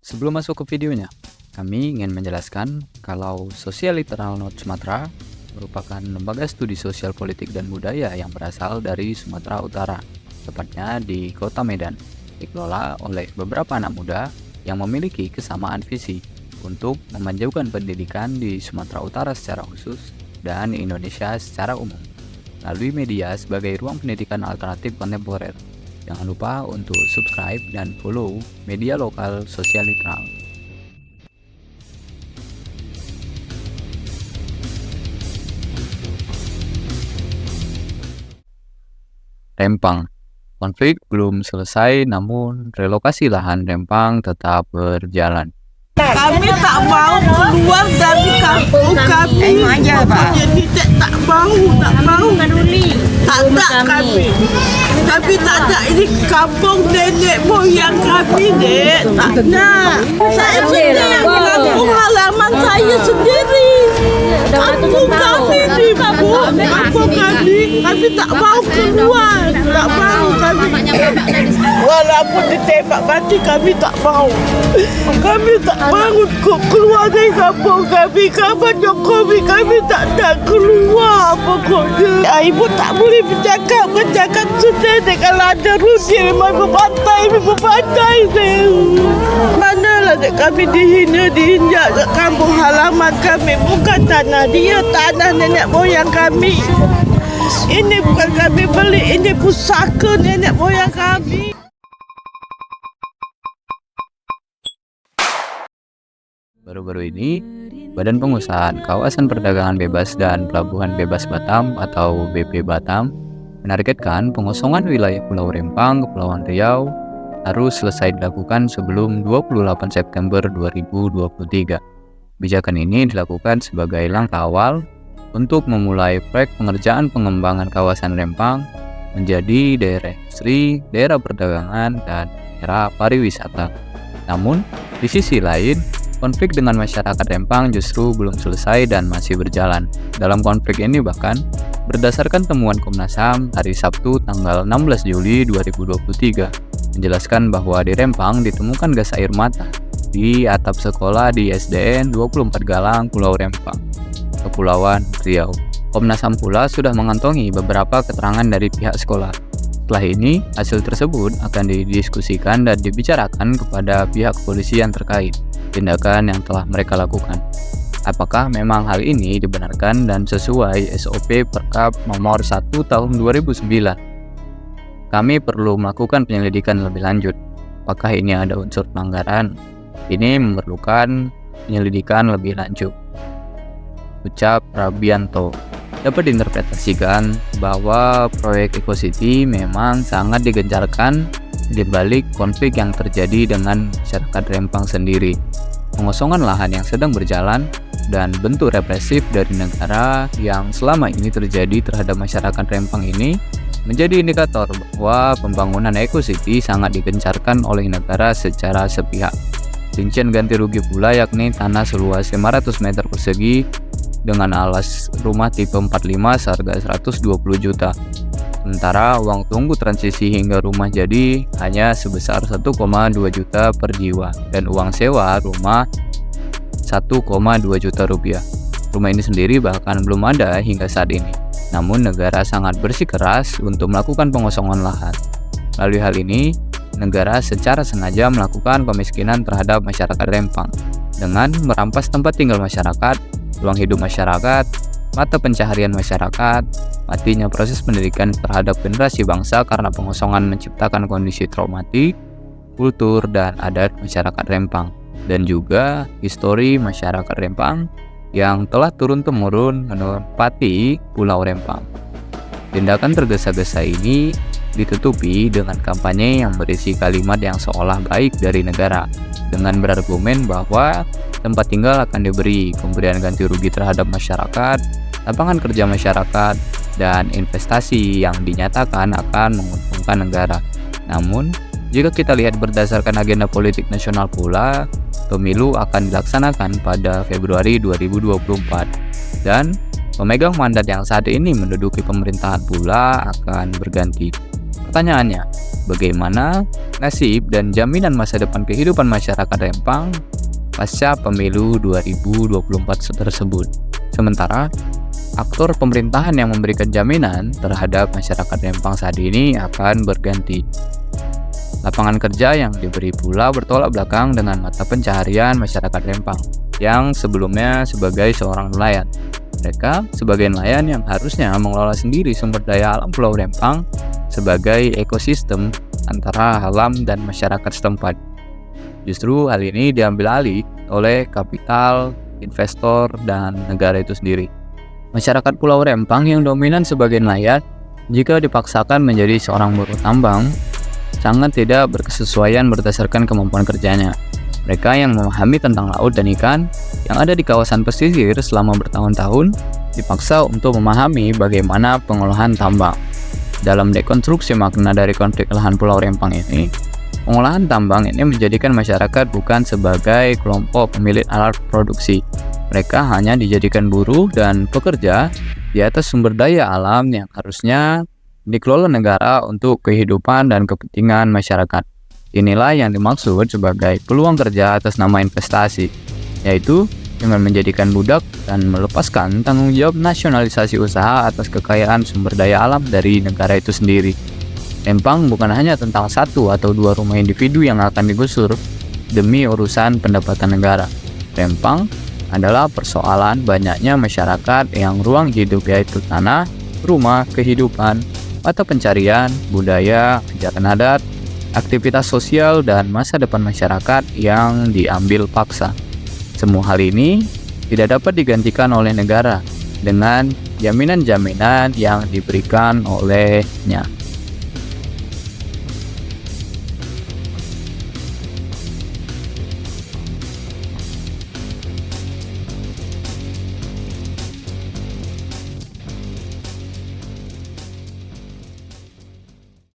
Sebelum masuk ke videonya, kami ingin menjelaskan kalau Socialiteral Note Sumatera merupakan lembaga studi sosial politik dan budaya yang berasal dari Sumatera Utara, tepatnya di Kota Medan, dikelola oleh beberapa anak muda yang memiliki kesamaan visi untuk memajukan pendidikan di Sumatera Utara secara khusus dan Indonesia secara umum, melalui media sebagai ruang pendidikan alternatif kontemporer. Jangan lupa untuk subscribe dan follow media lokal Socialiteral. Rempang. Konflik belum selesai, namun relokasi lahan Rempang tetap berjalan. Kami tak mau keluar dari kampung kami. Jadi tak mau. Tak ada kami. Tapi tak ada ini kampung nenek moyang kami, Dek. Tak ada. Saya sendiri kampung halaman saya sendiri. Kampung kami di kampung kami tak mau keluar. Tak mau kami. Walaupun ditembak mati kami tak mau. Kami tak bangun keluar dari kampung kami. Kapan Jokowi kami tak ada keluar pokoknya. Ibu tak boleh bercakap sudah deh. Kalau ada Rusia memang berpantai deh. Manalah deh kami dihina diinjak ke kampung halaman kami. Bukan tanah dia, tanah nenek moyang kami. Ini bukan kami beli, ini pusaka nenek moyang kami. Baru-baru ini, Badan Pengusahaan Kawasan Perdagangan Bebas dan Pelabuhan Bebas Batam atau BP Batam menargetkan pengosongan wilayah Pulau Rempang, Kepulauan Riau harus selesai dilakukan sebelum 28 September 2023. Kebijakan ini dilakukan sebagai langkah awal untuk memulai proyek pengerjaan pengembangan kawasan Rempang menjadi daerah industri, daerah perdagangan, dan daerah pariwisata. Namun, di sisi lain, konflik dengan masyarakat Rempang justru belum selesai dan masih berjalan. Dalam konflik ini bahkan, berdasarkan temuan Komnas HAM hari Sabtu tanggal 16 Juli 2023, menjelaskan bahwa di Rempang ditemukan gas air mata di atap sekolah di SDN 24 Galang, Pulau Rempang, Kepulauan Riau. Komnas HAM pula sudah mengantongi beberapa keterangan dari pihak sekolah. Setelah ini, hasil tersebut akan didiskusikan dan dibicarakan kepada pihak kepolisian terkait tindakan yang telah mereka lakukan. Apakah memang hal ini dibenarkan dan sesuai SOP Perkap nomor 1 tahun 2009? Kami perlu melakukan penyelidikan lebih lanjut. Apakah ini ada unsur pelanggaran? Ini memerlukan penyelidikan lebih lanjut, ucap Rabianto. Dapat diinterpretasikan bahwa proyek Eco City memang sangat digencarkan di balik konflik yang terjadi dengan masyarakat Rempang sendiri. Pengosongan lahan yang sedang berjalan dan bentuk represif dari negara yang selama ini terjadi terhadap masyarakat Rempang ini menjadi indikator bahwa pembangunan Eco City sangat digencarkan oleh negara secara sepihak. Rincian ganti rugi pula yakni tanah seluas 500 meter persegi dengan alas rumah tipe 45 seharga 120 juta. Sementara uang tunggu transisi hingga rumah jadi hanya sebesar 1,2 juta per jiwa dan uang sewa rumah 1,2 juta rupiah. Rumah ini sendiri bahkan belum ada hingga saat ini. Namun negara sangat bersikeras untuk melakukan pengosongan lahan. Melalui hal ini, negara secara sengaja melakukan pemiskinan terhadap masyarakat Rempang dengan merampas tempat tinggal masyarakat, ruang hidup masyarakat, mata pencaharian masyarakat, matinya proses pendidikan terhadap generasi bangsa karena pengosongan menciptakan kondisi traumatik, kultur dan adat masyarakat Rempang, dan juga histori masyarakat Rempang yang telah turun-temurun menempati Pulau Rempang. Tindakan tergesa-gesa ini ditutupi dengan kampanye yang berisi kalimat yang seolah baik dari negara, dengan berargumen bahwa tempat tinggal akan diberi, pemberian ganti rugi terhadap masyarakat, lapangan kerja masyarakat, dan investasi yang dinyatakan akan menguntungkan negara. Namun, jika kita lihat berdasarkan agenda politik nasional pula, pemilu akan dilaksanakan pada Februari 2024, dan pemegang mandat yang saat ini menduduki pemerintahan pula akan berganti. Pertanyaannya, bagaimana nasib dan jaminan masa depan kehidupan masyarakat Rempang pasca pemilu 2024 tersebut? Sementara, aktor pemerintahan yang memberikan jaminan terhadap masyarakat Rempang saat ini akan berganti. Lapangan kerja yang diberi pula bertolak belakang dengan mata pencaharian masyarakat Rempang yang sebelumnya sebagai seorang nelayan. Mereka sebagai nelayan yang harusnya mengelola sendiri sumber daya alam Pulau Rempang sebagai ekosistem antara alam dan masyarakat setempat. Justru hal ini diambil alih oleh kapital, investor, dan negara itu sendiri. Masyarakat Pulau Rempang yang dominan sebagai nelayan, jika dipaksakan menjadi seorang buruh tambang, sangat tidak berkesesuaian berdasarkan kemampuan kerjanya. Mereka yang memahami tentang laut dan ikan yang ada di kawasan pesisir selama bertahun-tahun dipaksa untuk memahami bagaimana pengolahan tambang. Dalam dekonstruksi makna dari konflik lahan Pulau Rempang ini, pengolahan tambang ini menjadikan masyarakat bukan sebagai kelompok pemilik alat produksi. Mereka hanya dijadikan buruh dan pekerja di atas sumber daya alam yang harusnya dikelola negara untuk kehidupan dan kepentingan masyarakat. Inilah yang dimaksud sebagai peluang kerja atas nama investasi, yaitu dengan menjadikan budak dan melepaskan tanggung jawab nasionalisasi usaha atas kekayaan sumber daya alam dari negara itu sendiri. Rempang bukan hanya tentang 1 atau 2 rumah individu yang akan digusur demi urusan pendapatan negara. Rempang adalah persoalan banyaknya masyarakat yang ruang hidup yaitu tanah, rumah, kehidupan, mata pencarian, budaya, ajaran adat, aktivitas sosial, dan masa depan masyarakat yang diambil paksa. Semua hal ini tidak dapat digantikan oleh negara dengan jaminan-jaminan yang diberikan olehnya.